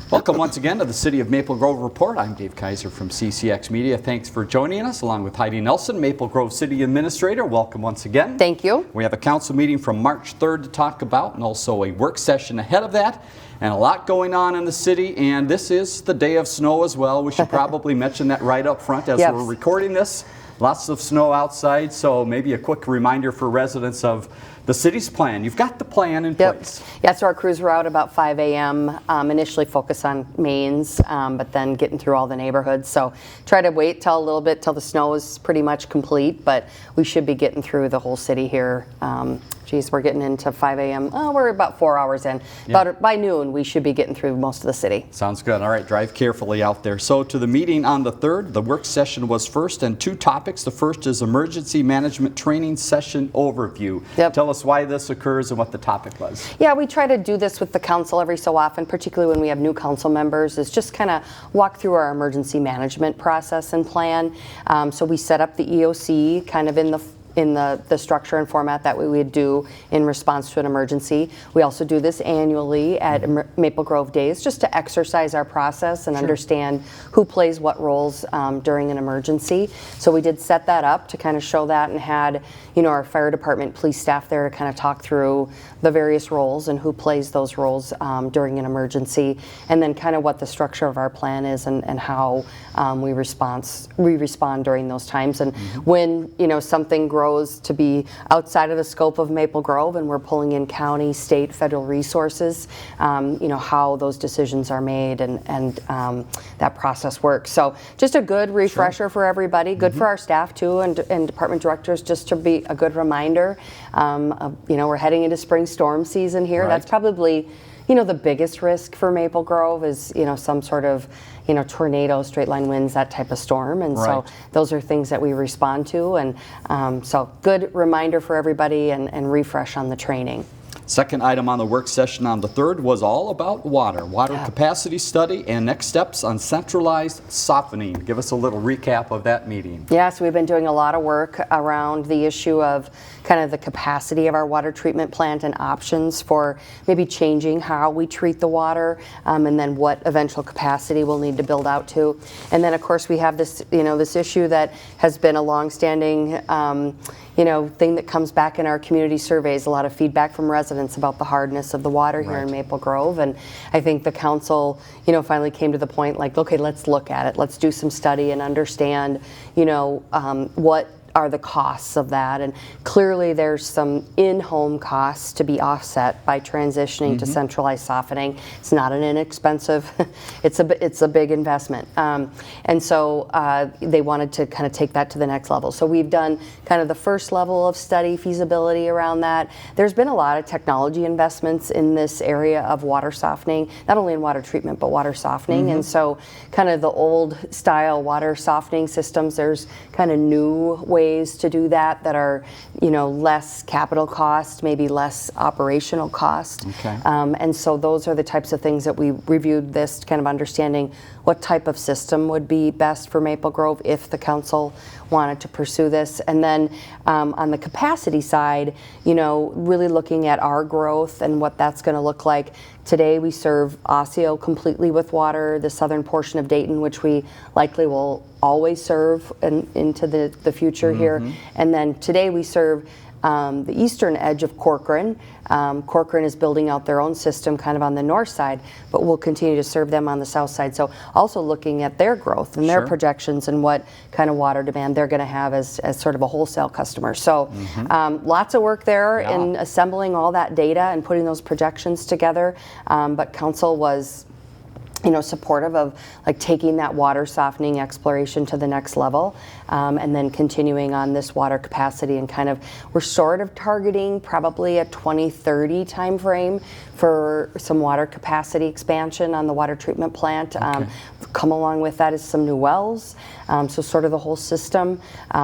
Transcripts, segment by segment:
Welcome once again to the City of Maple Grove Report. I'm Dave Kaiser from CCX Media. Thanks for joining us, along with Heidi Nelson, Maple Grove City Administrator. Welcome once again. Thank you. We have a council meeting from March 3rd to talk about, and also a work session ahead of that, and a lot going on in the city. And this is the day of snow as well. We should probably mention that right up front as we're recording this. Lots of snow outside, so maybe a quick reminder for residents of the city's plan. You've got the plan in place. Yeah, so our crews were out about 5 a.m. Initially focused on mains, but then getting through all the neighborhoods. So try to wait till a little bit till the snow is pretty much complete, but we should be getting through the whole city here. We're getting into 5 a.m. Oh, we're about 4 hours in. Yeah. About by noon, we should be getting through most of the city. Sounds good. All right, drive carefully out there. So to the meeting on the 3rd, the work session was first, and two topics. The first is emergency management training session overview. Yep. Tell us why this occurs and what the topic was. Yeah, we try to do this with the council every so often, particularly when we have new council members, is just kind of walk through our emergency management process and plan. So we set up the EOC kind of in the structure and format that we would do in response to an emergency. We also do this annually at Maple Grove Days just to exercise our process and understand who plays what roles during an emergency. So we did set that up to kind of show that, and had our fire department, police staff there to kind of talk through the various roles and who plays those roles during an emergency, and then kind of what the structure of our plan is and how we respond during those times. And when something grows to be outside of the scope of Maple Grove and we're pulling in county, state, federal resources, how those decisions are made and that process works. So just a good refresher for everybody, good for our staff too, and department directors, just to be a good reminder. We're heading into spring storm season here. Right. That's probably the biggest risk for Maple Grove is, some sort of, tornado, straight line winds, that type of storm. And so those are things that we respond to. And so good reminder for everybody and refresh on the training. Second item on the work session on the 3rd was all about water capacity study and next steps on centralized softening. Give us a little recap of that meeting. Yeah, so we've been doing a lot of work around the issue of kind of the capacity of our water treatment plant and options for maybe changing how we treat the water, and then what eventual capacity we'll need to build out to. And then of course we have this, this issue that has been a long-standing thing that comes back in our community surveys, a lot of feedback from residents about the hardness of the water here in Maple Grove. And I think the council, finally came to the point like, okay, let's look at it. Let's do some study and understand, what are the costs of that. And clearly there's some in-home costs to be offset by transitioning to centralized softening. It's not an inexpensive, it's a big investment. And so they wanted to kind of take that to the next level. So we've done kind of the first level of study feasibility around that. There's been a lot of technology investments in this area of water softening, not only in water treatment, but water softening. And so kind of the old style water softening systems, there's kind of new ways to do that are less capital cost, maybe less operational cost. And so those are the types of things that we reviewed, this kind of understanding what type of system would be best for Maple Grove if the council wanted to pursue this. And then on the capacity side, really looking at our growth and what that's going to look like. Today we serve Osseo completely with water, the southern portion of Dayton, which we likely will always serve into the future here. And then today we serve the eastern edge of Corcoran. Corcoran is building out their own system kind of on the north side, but we'll continue to serve them on the south side. So also looking at their growth and their projections and what kind of water demand they're going to have as sort of a wholesale customer. So lots of work there in assembling all that data and putting those projections together. But council was supportive of like taking that water softening exploration to the next level, and then continuing on this water capacity, and kind of we're sort of targeting probably a 2030 time frame for some water capacity expansion on the water treatment plant. Come along with that is some new wells, so sort of the whole system.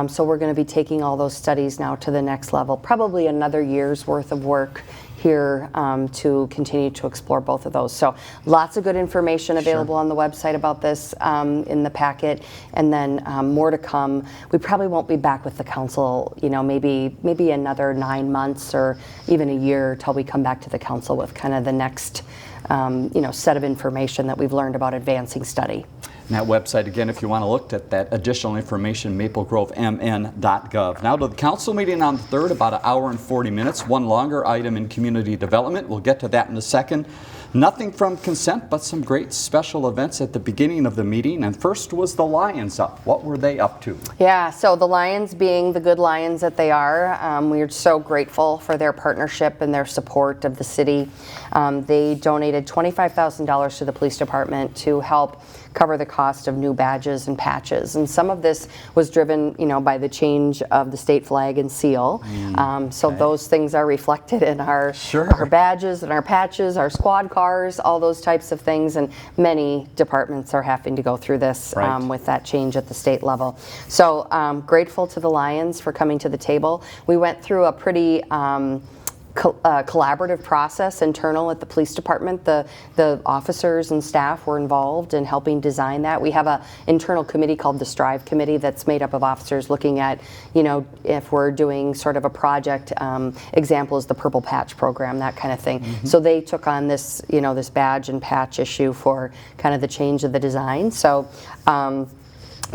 So we're going to be taking all those studies now to the next level, probably another year's worth of work here to continue to explore both of those. So lots of good information available on the website about this in the packet, and then more to come. We probably won't be back with the council, maybe another 9 months or even a year till we come back to the council with kind of the next set of information that we've learned about advancing study. And that website, again, if you want to look at that additional information, maplegrovemn.gov. Now to the council meeting on the 3rd, about an hour and 40 minutes. One longer item in community development. We'll get to that in a second. Nothing from consent, but some great special events at the beginning of the meeting. And first was the Lions up. What were they up to? Yeah, so the Lions, being the good Lions that they are, we are so grateful for their partnership and their support of the city. They donated $25,000 to the police department to help cover the cost of new badges and patches. And some of this was driven, by the change of the state flag and seal. So those things are reflected in our badges and our patches, our squad cars, all those types of things. And many departments are having to go through this with that change at the state level. So grateful to the Lions for coming to the table. We went through a pretty collaborative process internal at the police department. The officers and staff were involved in helping design that. We have an internal committee called the Strive Committee that's made up of officers looking at, if we're doing sort of a project, example is the Purple Patch program, that kind of thing. So they took on this, this badge and patch issue for kind of the change of the design. So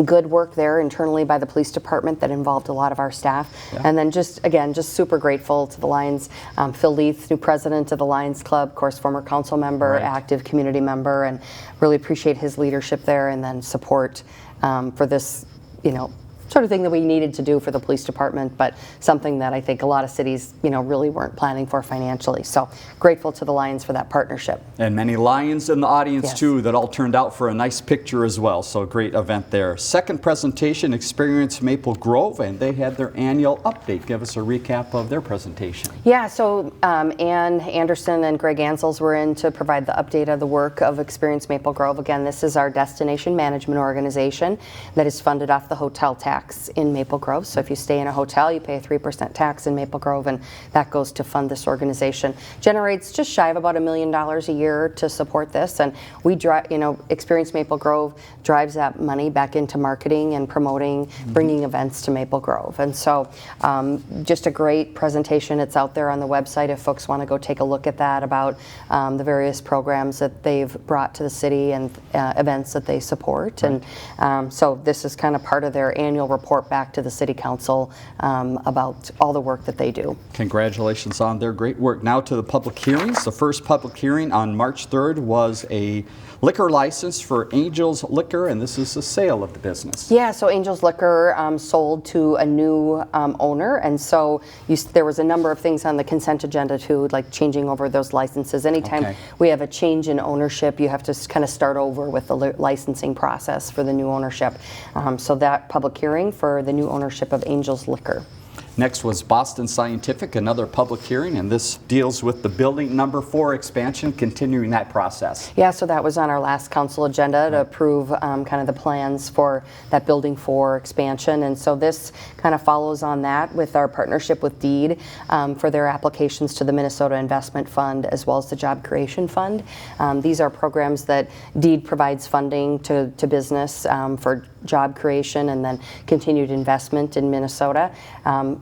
good work there internally by the police department that involved a lot of our staff. And then just super grateful to the Lions. Phil Leith, new president of the Lions Club, of course, former council member, active community member, and really appreciate his leadership there and then support for this, sort of thing that we needed to do for the police department, but something that I think a lot of cities, really weren't planning for financially. So grateful to the Lions for that partnership. And many Lions in the audience too, that all turned out for a nice picture as well. So great event there. Second presentation, Experience Maple Grove, and they had their annual update. Give us a recap of their presentation. Yeah, so Ann Anderson and Greg Ansels were in to provide the update of the work of Experience Maple Grove. Again, this is our destination management organization that is funded off the hotel tax in Maple Grove. So if you stay in a hotel, you pay a 3% tax in Maple Grove, and that goes to fund this organization. Generates just shy of about $1 million a year to support this, and we drive, Experience Maple Grove drives that money back into marketing and promoting, bringing events to Maple Grove. And so just a great presentation. It's out there on the website if folks want to go take a look at that, about the various programs that they've brought to the city and events that they support. And so this is kind of part of their annual report back to the City Council about all the work that they do. Congratulations on their great work. Now to the public hearings. The first public hearing on March 3rd was a liquor license for Angel's Liquor, and this is the sale of the business. Yeah, so Angel's Liquor sold to a new owner, and so there was a number of things on the consent agenda too, like changing over those licenses. Anytime we have a change in ownership, you have to kind of start over with the licensing process for the new ownership. So that public hearing for the new ownership of Angel's Liquor. Next was Boston Scientific, another public hearing, and this deals with the building number 4 expansion, continuing that process. Yeah, so that was on our last council agenda to approve kind of the plans for that building 4 expansion. And so this kind of follows on that with our partnership with DEED for their applications to the Minnesota Investment Fund as well as the Job Creation Fund. These are programs that DEED provides funding to business for job creation and then continued investment in Minnesota.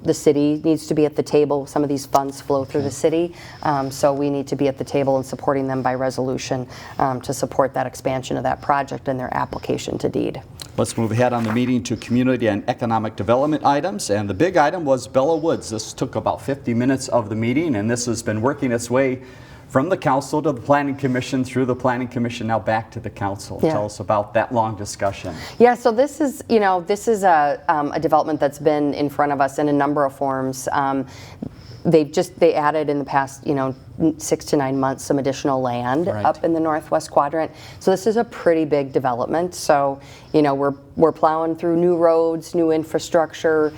The city needs to be at the table. Some of these funds flow through the city, so we need to be at the table and supporting them by resolution to support that expansion of that project and their application to DEED. Let's move ahead on the meeting to community and economic development items, and the big item was Bella Woods. This took about 50 minutes of the meeting, and this has been working its way from the council to the planning commission, through the planning commission, now back to the council. Tell us about that long discussion. Yeah, so this is, a development that's been in front of us in a number of forms. They added in the past, 6 to 9 months some additional land up in the northwest quadrant. So this is a pretty big development. So, we're plowing through new roads, new infrastructure.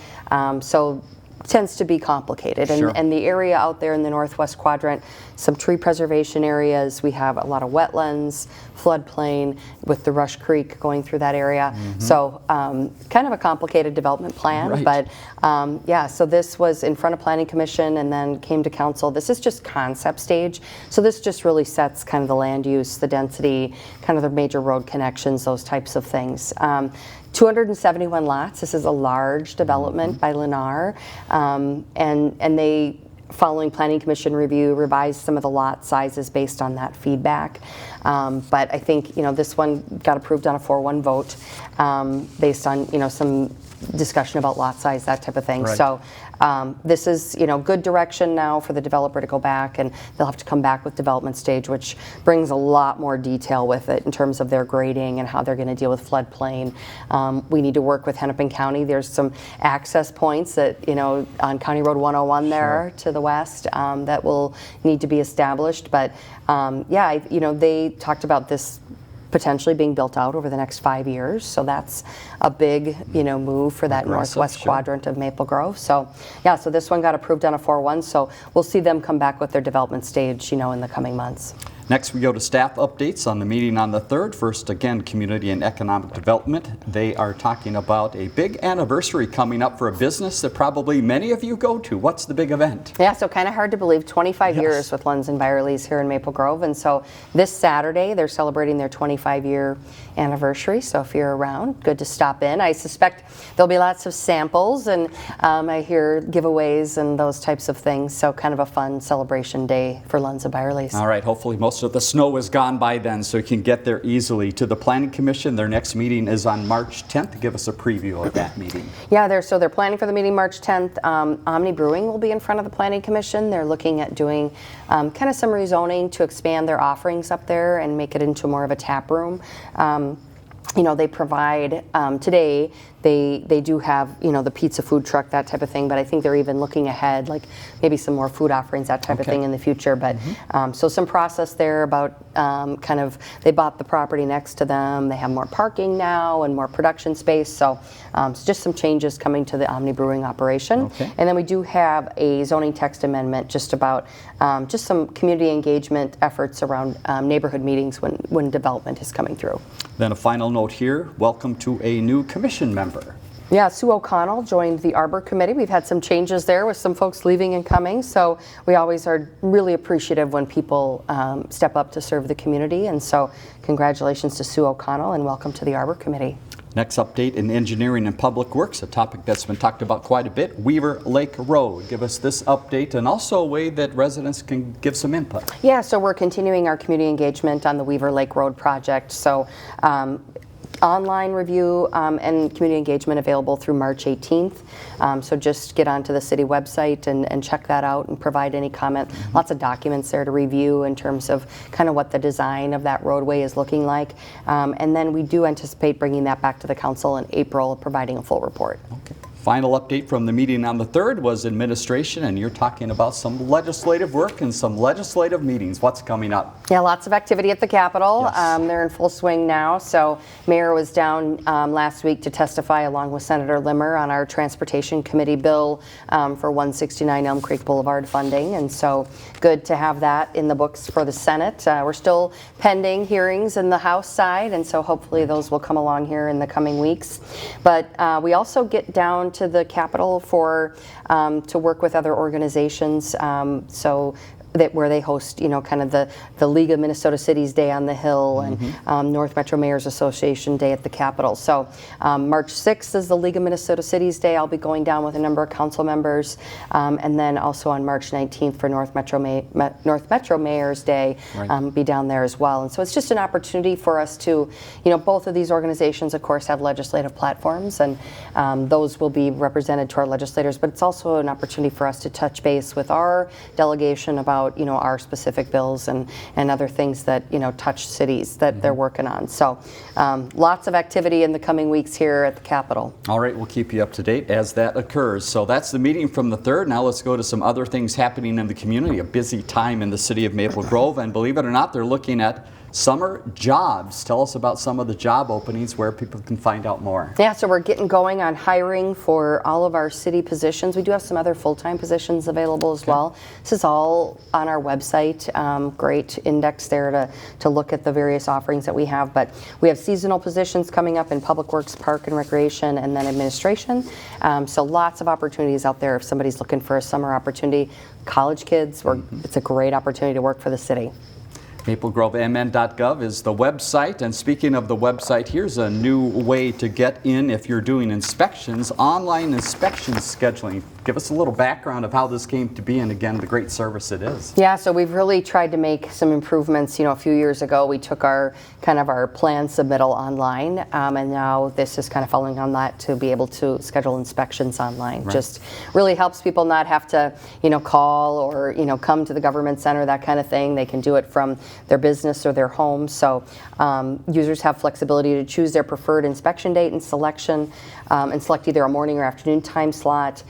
So tends to be complicated, and the area out there in the northwest quadrant, some tree preservation areas, we have a lot of wetlands, floodplain with the Rush Creek going through that area. So kind of a complicated development plan, but so this was in front of Planning Commission and then came to council. This is just concept stage, so this just really sets kind of the land use, the density, kind of the major road connections, those types of things. 271 lots. This is a large development by Lennar, and they following Planning Commission review, revised some of the lot sizes based on that feedback. But I think, this one got approved on a 4-1 vote based on, some discussion about lot size, that type of thing. Right. So this is, good direction now for the developer to go back, and they'll have to come back with development stage, which brings a lot more detail with it in terms of their grading and how they're going to deal with floodplain. We need to work with Hennepin County. There's some access points that, on County Road 101 there to the west that will need to be established. But they talked about this potentially being built out over the next 5 years. So that's a big, move for that northwest quadrant of Maple Grove. So, so this one got approved on a 4-1. So we'll see them come back with their development stage, in the coming months. Next, we go to staff updates on the meeting on the 3rd. First, again, Community and Economic Development. They are talking about a big anniversary coming up for a business that probably many of you go to. What's the big event? Yeah, so kind of hard to believe, 25 years with Lunds and Byerly's here in Maple Grove. And so this Saturday, they're celebrating their 25-year anniversary. So if you're around, good to stop in. I suspect there'll be lots of samples, and I hear giveaways and those types of things. So kind of a fun celebration day for Lunds and Byerly's. All right, hopefully most of the snow is gone by then, so you can get there easily. To the Planning Commission, their next meeting is on March 10th. Give us a preview of that meeting. Yeah, they're planning for the meeting March 10th. Omni Brewing will be in front of the Planning Commission. They're looking at doing kind of some rezoning to expand their offerings up there and make it into more of a tap room. They provide, today, they do have, the pizza food truck, that type of thing, but I think they're even looking ahead, like maybe some more food offerings, that type of thing in the future. But so some process there about they bought the property next to them. They have more parking now and more production space. So just some changes coming to the Omni Brewing operation. Okay. And then we do have a zoning text amendment just about just some community engagement efforts around neighborhood meetings when development is coming through. Then a final note here, welcome to a new commission member. Yeah, Sue O'Connell joined the Arbor Committee. We've had some changes there with some folks leaving and coming, so we always are really appreciative when people step up to serve the community, and so congratulations to Sue O'Connell and welcome to the Arbor Committee. Next update in engineering and public works, a topic that's been talked about quite a bit, Weaver Lake Road. Give us this update and also a way that residents can give some input. Yeah, so we're continuing our community engagement on the Weaver Lake Road project. So online review and community engagement available through March 18th. So just get onto the city website and check that out and provide any comment. Lots of documents there to review in terms of kind of what the design of that roadway is looking like. And then we do anticipate bringing that back to the council in April, providing a full report. Okay. Final update from the meeting on the 3rd was administration, and you're talking about some legislative work and some legislative meetings. What's coming up? Yeah, lots of activity at the Capitol. Yes. They're in full swing now. So Mayor was down last week to testify along with Senator Limmer on our Transportation Committee bill for 169 Elm Creek Boulevard funding. And so good to have that in the books for the Senate. We're still pending hearings in the House side, and so hopefully those will come along here in the coming weeks. But we also get down to the Capitol for to work with other organizations. So where they host, kind of the League of Minnesota Cities Day on the Hill and North Metro Mayors Association Day at the Capitol. So March 6th is the League of Minnesota Cities Day. I'll be going down with a number of council members, and then also on March 19th for North Metro Mayors Day, be down there as well. And so it's just an opportunity for us to, both of these organizations, of course, have legislative platforms, and those will be represented to our legislators. But it's also an opportunity for us to touch base with our delegation about our specific bills and other things that touch cities that they're working on. So lots of activity in the coming weeks here at the Capitol. All right, we'll keep you up to date as that occurs. So that's the meeting from the 3rd. Now let's go to some other things happening in the community. A busy time in the city of Maple Grove, and believe it or not, they're looking at summer jobs. Tell us about some of the job openings where people can find out more. Yeah, so we're getting going on hiring for all of our city positions. We do have some other full-time positions available as well. This is all on our website. Great index there to look at the various offerings that we have. But we have seasonal positions coming up in Public Works, Park and Recreation, and then Administration. So lots of opportunities out there if somebody's looking for a summer opportunity. College kids, it's a great opportunity to work for the city. MapleGroveMN.gov is the website, and speaking of the website, here's a new way to get in if you're doing inspections, online inspection scheduling. Give us a little background of how this came to be, and again, the great service it is. Yeah, so we've really tried to make some improvements. You know, a few years ago we took our plan submittal online, and now this is kind of following on that to be able to schedule inspections online. Right. Just really helps people not have to, call or, come to the government center, that kind of thing. They can do it from their business or their home. So users have flexibility to choose their preferred inspection date and selection, and select either a morning or afternoon time slot.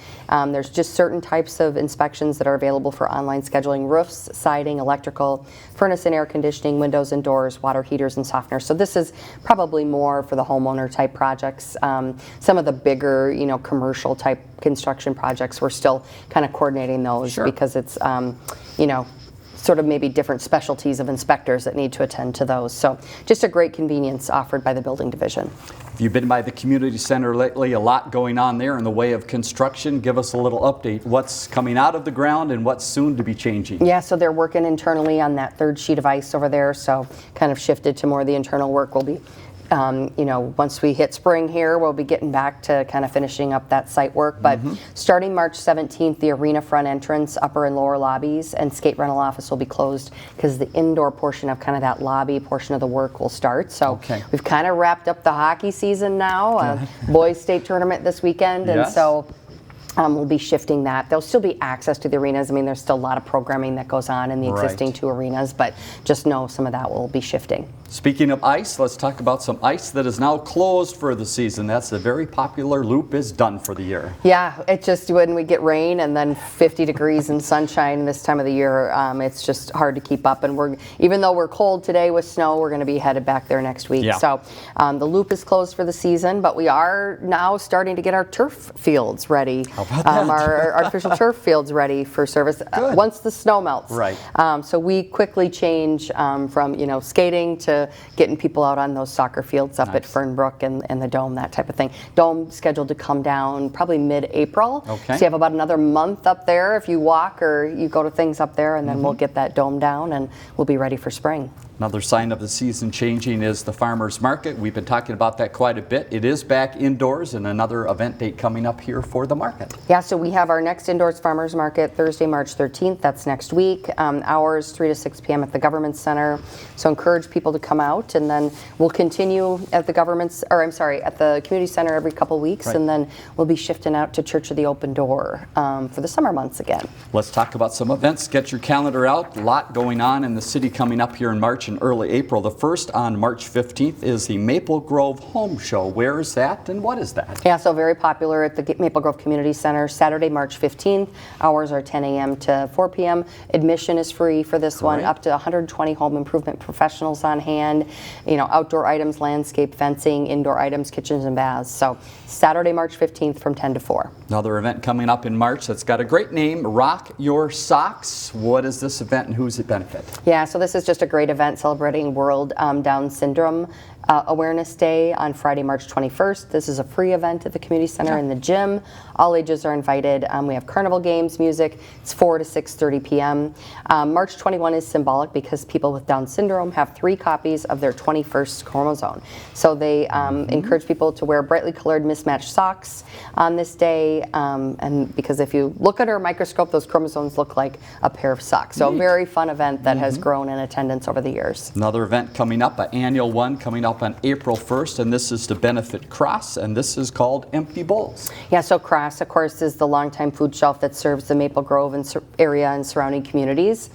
There's just certain types of inspections that are available for online scheduling: roofs, siding, electrical, furnace and air conditioning, windows and doors, water heaters and softeners. So this is probably more for the homeowner type projects. Some of the bigger, commercial type construction projects, we're still kind of coordinating those. Sure. Because it's, sort of maybe different specialties of inspectors that need to attend to those. So just a great convenience offered by the building division. If you've been by the community center lately, a lot going on there in the way of construction. Give us a little update. What's coming out of the ground and what's soon to be changing? Yeah, so they're working internally on that third sheet of ice over there, so kind of shifted to more of the internal work. Will be once we hit spring here, we'll be getting back to kind of finishing up that site work. But starting March 17th, the arena front entrance, upper and lower lobbies, and skate rental office will be closed because the indoor portion of kind of that lobby portion of the work will start. So we've kind of wrapped up the hockey season now. Boys state tournament this weekend, and so we'll be shifting that. There'll still be access to the arenas. I mean, there's still a lot of programming that goes on in the existing two arenas, but just know some of that will be shifting. Speaking of ice, let's talk about some ice that is now closed for the season. That's a very popular loop is done for the year. Yeah, it just, when we get rain and then 50 degrees and sunshine this time of the year, it's just hard to keep up. And even though we're cold today with snow, we're going to be headed back there next week. Yeah. So the loop is closed for the season, but we are now starting to get our turf fields ready. How about that? Our artificial turf fields ready for service once the snow melts. Right. So we quickly change from skating to getting people out on those soccer fields up at Fernbrook and the Dome, that type of thing. Dome scheduled to come down probably mid-April. So you have about another month up there if you walk or you go to things up there, and then we'll get that dome down and we'll be ready for spring. Another sign of the season changing is the farmers market. We've been talking about that quite a bit. It is back indoors, and another event date coming up here for the market. Yeah, so we have our next indoors farmers market Thursday, March 13th. That's next week. Hours 3 to 6 p.m. at the Government Center. So encourage people to come out, and then we'll continue at the at the Community Center every couple weeks, and then we'll be shifting out to Church of the Open Door for the summer months again. Let's talk about some events. Get your calendar out. A lot going on in the city coming up here in March and early April. The first on March 15th is the Maple Grove Home Show. Where is that and what is that? Yeah, so very popular at the Maple Grove Community Center. Saturday, March 15th. Hours are 10 a.m. to 4 p.m. Admission is free for this one. Up to 120 home improvement professionals on hand. Outdoor items, landscape, fencing, indoor items, kitchens and baths. So Saturday, March 15th from 10 to 4. Another event coming up in March that's got a great name, Rock Your Socks. What is this event and who's it benefit? Yeah, so this is just a great event celebrating World Down Syndrome Awareness Day on Friday, March 21st. This is a free event at the Community Center in the gym. All ages are invited. We have carnival games, music. It's 4 to 6:30 p.m. March 21 is symbolic because people with Down syndrome have 3 copies of their 21st chromosome. So they encourage people to wear brightly colored mismatched socks on this day. And because if you look under a microscope, those chromosomes look like a pair of socks. So a very fun event that has grown in attendance over the years. Another event coming up, an annual one coming up on April 1st, and this is to benefit Cross, and this is called Empty Bowls. Yeah, so Cross, of course, is the longtime food shelf that serves the Maple Grove and area and surrounding communities.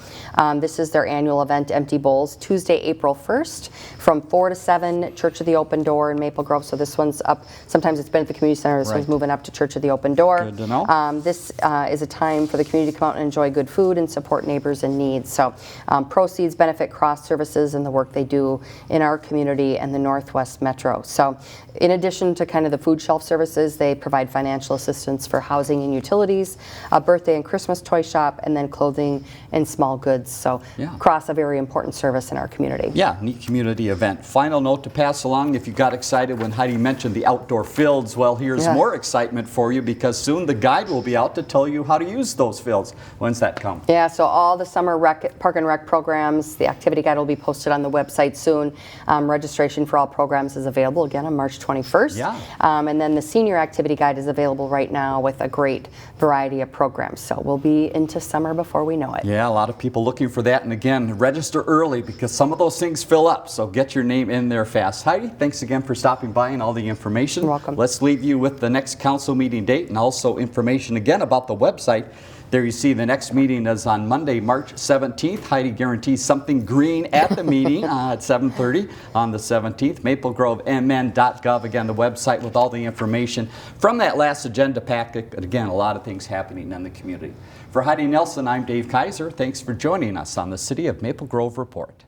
This is their annual event, Empty Bowls, Tuesday, April 1st, from 4 to 7, Church of the Open Door in Maple Grove. So this one's up. Sometimes it's been at the community center. This one's moving up to Church of the Open Door. Good to know. This is a time for the community to come out and enjoy good food and support neighbors in need. So proceeds benefit Cross services and the work they do in our community, and and the Northwest Metro. So in addition to kind of the food shelf services, they provide financial assistance for housing and utilities, a birthday and Christmas toy shop, and then clothing and small goods. So across a very important service in our community. Yeah, neat community event. Final note to pass along, if you got excited when Heidi mentioned the outdoor fields, well, here's more excitement for you, because soon the guide will be out to tell you how to use those fields. When's that come? Yeah, so all the summer park and rec programs, the activity guide will be posted on the website soon. Registration for all programs is available again on March 21st. Yeah. And then the senior activity guide is available right now with a great variety of programs. So we'll be into summer before we know it. Yeah, a lot of people looking for that. And again, register early, because some of those things fill up. So get your name in there fast. Heidi, thanks again for stopping by and all the information. You're welcome. Let's leave you with the next council meeting date and also information again about the website. There you see the next meeting is on Monday, March 17th. Heidi guarantees something green at the meeting at 7:30 on the 17th. MapleGroveMN.gov, again, the website with all the information from that last agenda packet. Again, a lot of things happening in the community. For Heidi Nelson, I'm Dave Kaiser. Thanks for joining us on the City of Maple Grove Report.